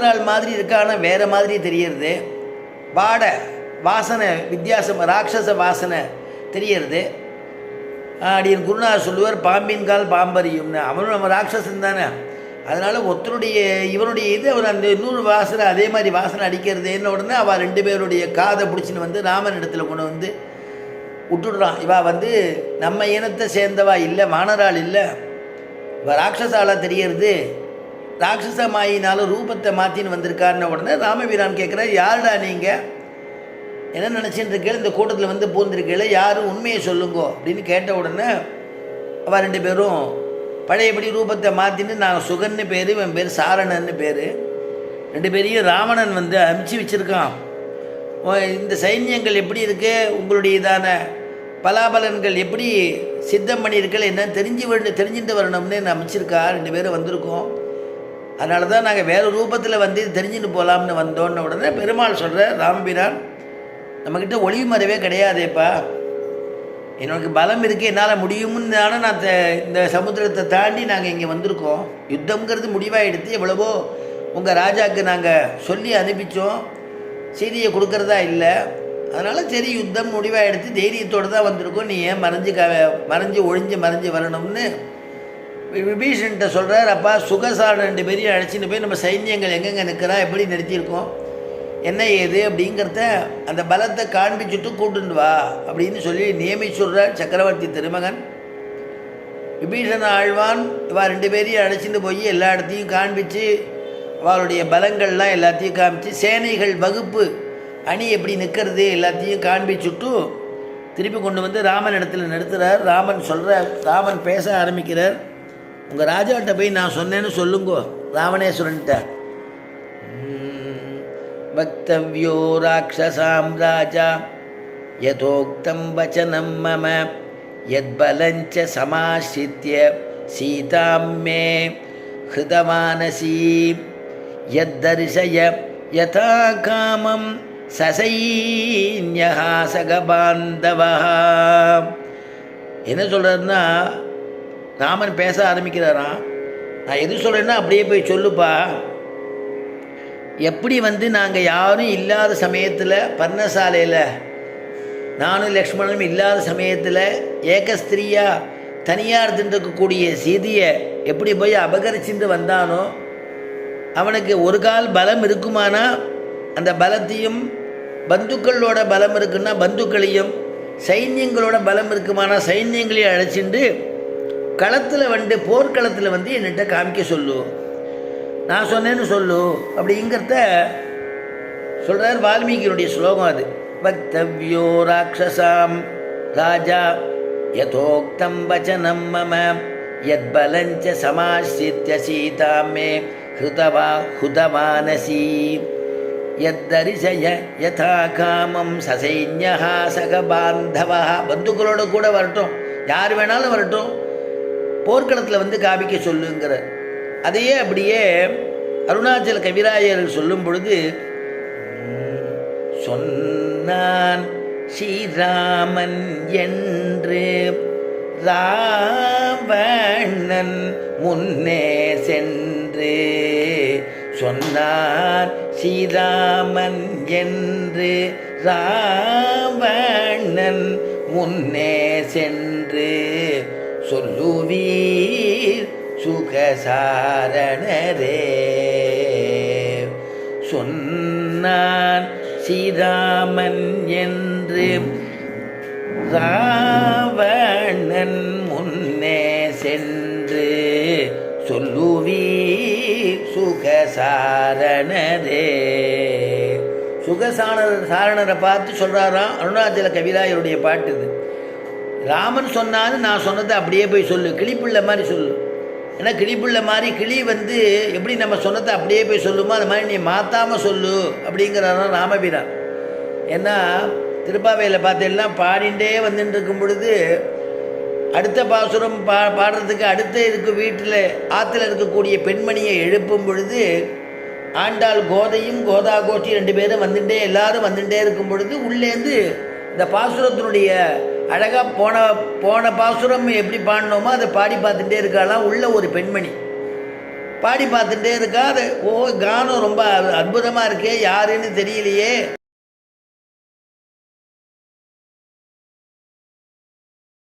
வானரால் மாதிரி இருக்கா, ஆனால் வேறு மாதிரி தெரியறது. வாசனை வித்தியாசம், ராட்சச வாசனை தெரியறது. அப்படின்னு குருநாதர் சொல்லுவார், பாம்பின் கால் பாம்பரியும்னு. அவனும் நம்ம ராட்சசன் தானே, அதனால் ஒருத்தருடைய இவனுடைய இது அவர் அந்த இன்னொரு வாசனை அதே மாதிரி வாசனை அடிக்கிறதுன்னு உடனே அவள் 2 பேருடைய காதை பிடிச்சின்னு வந்து ராமன் இடத்துல கொண்டு வந்து விட்டுடுறான். இவா வந்து நம்ம இனத்தை சேர்ந்தவா இல்லை, வானரால் இல்லை, இவள் ராட்சசாலாக தெரியறது, ராட்சச மாயினாலும் ரூபத்தை மாற்றின்னு வந்திருக்காருன்ன உடனே ராமபிரான் கேட்குறாரு, யாருடா நீங்கள், என்ன நினச்சின்னு இருக்கீங்க, இந்த கூட்டத்தில் வந்து பூந்திருக்கீங்கள, யாரும் உண்மையை சொல்லுங்கோ அப்படின்னு கேட்ட உடனே அவள் 2 பேரும் பழையபடி ரூபத்தை மாற்றின்னு, நான் சுகன்னு பேர், இவன் பேர் சாரணன்னு பேர், 2 பேரையும் ராவணன் வந்து அனுப்பிச்சி வச்சுருக்கான். இந்த சைன்யங்கள் எப்படி இருக்கு, உங்களுடைய இதான பலாபலன்கள் எப்படி சித்தம் பண்ணியிருக்கல என்னன்னு தெரிஞ்சுட்டு வரணும்னு நான் அமைச்சிருக்கா. 2 பேரும் வந்திருக்கோம், அதனால தான் நாங்கள் வேறு ரூபத்தில் வந்து தெரிஞ்சுட்டு போகலாம்னு வந்தோன்ன உடனே பெருமாள் சொல்கிற, ராமபிரான் நம்மக்கிட்ட ஒளிவு மறைவே கிடையாதேப்பா, என்னோட பலம் இருக்குது, என்னால் முடியும்னு தானே நான் இந்த சமுத்திரத்தை தாண்டி நாங்கள் இங்கே வந்திருக்கோம். யுத்தம்ங்கிறது முடிவாக எடுத்து எவ்வளவோ உங்கள் ராஜாவுக்கு நாங்கள் சொல்லி அனுப்பிச்சோம், செய்தியை கொடுக்கறதா இல்லை. அதனால் சரி யுத்தம் முடிவாக எடுத்து தைரியத்தோடு தான் வந்திருக்கோம், நீ ஏன் மறைஞ்சு வரணும்னு விபீஷன்கிட்ட சொல்கிறார். அப்பா சுகசார 2 பேரையும் அழைச்சின்னு போய் நம்ம சைன்யங்கள் எங்கெங்கே நிற்கிறா, எப்படி நிறுத்தியிருக்கோம், என்ன ஏது அப்படிங்கிறத அந்த பலத்தை காண்பிச்சுட்டு கூட்டுண்டு வா அப்படின்னு சொல்லி நியமிச்சுடுறார் சக்கரவர்த்தி திருமகன். விபீஷண ஆழ்வான் இவா 2 பேரையும் அழைச்சிட்டு போய் எல்லா இடத்தையும் காண்பித்து அவளுடைய பலங்கள்லாம் எல்லாத்தையும் காமிச்சு, சேனைகள் வகுப்பு அணி எப்படி நிற்கிறது எல்லாத்தையும் காண்பிச்சுட்டு திருப்பி கொண்டு வந்து ராமன் இடத்துல நிறுத்துகிறார். ராமன் பேச ஆரம்பிக்கிறார். உங்கள் ராஜாட்ட போய் நான் சொன்னேன்னு சொல்லுங்கோ ராவணேஸ்வரன்ட்ட. வக்தவ்யோ ராட்சசாம் ராஜா யதோக்தம் வச்சனம் மம யத்பலஞ்ச சமாஸ்ரித்ய சீதாம் மே ஹிருதமானசி யத்தரிசய யதா காமம் சசைன்யஹா சகபாந்தவஹ. என்ன சொல்கிறதுன்னா, ராமன் பேச ஆரம்பிக்கிறாராம். நான் எது சொல்கிறேன்னா அப்படியே போய் சொல்லுப்பா, எப்படி வந்து நாங்கள் யாரும் இல்லாத சமயத்தில் பர்ணசாலையில் நானும் லக்ஷ்மணனும் இல்லாத சமயத்தில் ஏகஸ்திரியாக தனியாக இருந்துருக்கக்கூடிய சீதையை எப்படி போய் அபகரிச்சுட்டு வந்தானோ, அவனுக்கு ஒரு கால் பலம் இருக்குமானா அந்த பலத்தையும், பந்துக்களோட பலம் இருக்குன்னா பந்துக்களையும், சைன்யங்களோட பலம் இருக்குமானா சைன்யங்களையும் அழைச்சிட்டு களத்தில் வந்து போர்க்களத்தில் வந்து என்கிட்ட காமிக்க சொல்லு, நான் சொன்னேன்னு சொல்லு அப்படிங்கிறத சொல்கிறார். வால்மீகியுடைய ஸ்லோகம் அது. வக்தவ்யோ ராட்சசாம் ராஜா யதோக்தம் வச்சனம் மம யத்பலஞ்ச சமாஸ்ரித்ய சீதாம் மே ஹுதமானசி யத்தரிசய யதா காமம் சசைன்யஹா சகபாந்தவா. பந்துக்களோட கூட வரட்டும், யார் வேணாலும் வரட்டும், போர்க்களத்தில் வந்து காமிக்க சொல்லுங்கிறார். அதையே அப்படியே அருணாச்சல கவிராயர் சொல்லும் பொழுது, சொன்னான் ஸ்ரீராமன் என்று ராவணன் முன்னே சென்று, சொன்னான் ஸ்ரீராமன் என்று ராவணன் முன்னே சென்று சொல்லுவீர் சுகசாரணரே. சொன்னான் ஸ்ரீராமன் என்று ராவணன் முன்னே சென்று சொல்லுவீர் சுகசாரணரே. சுகசாரணரை பார்த்து சொல்கிறாராம் அருணாச்சல கவிராயருடைய பாட்டு இது. ராமன் சொன்னாலும் நான் சொன்னதை அப்படியே போய் சொல்லு, கிளிப்பிள்ளை மாதிரி சொல்லு. ஏன்னா கிளிப்பிள்ளை மாதிரி கிளி வந்து எப்படி நம்ம சொன்னதை அப்படியே போய் சொல்லுமோ அது மாதிரி நீ மாற்றாமல் சொல்லு அப்படிங்கிறாராம் ராமபிரான். ஏன்னா திருப்பாவையில் பார்த்தீங்கன்னா பாடிண்டே வந்துட்டு இருக்கும் பொழுது அடுத்த பாசுரம் பாடுறதுக்கு அடுத்த வீட்டில் ஆற்றுல இருக்கக்கூடிய பெண்மணியை எழுப்பும் பொழுது ஆண்டாள் கோதையும் கோதா கோஷ்டி 2 பேரும் வந்துட்டே எல்லாரும் வந்துட்டே இருக்கும் பொழுது உள்ளேருந்து இந்த பாசுரத்தினுடைய அழகாக போன பாசுரம் எப்படி பாடினோமோ அதை பாடி பார்த்துட்டே இருக்காளாம் உள்ள ஒரு பெண்மணி. பாடி பார்த்துட்டே இருக்கா. அது ஓ கானம் ரொம்ப அற்புதமாக இருக்கே, யாருன்னு தெரியலையே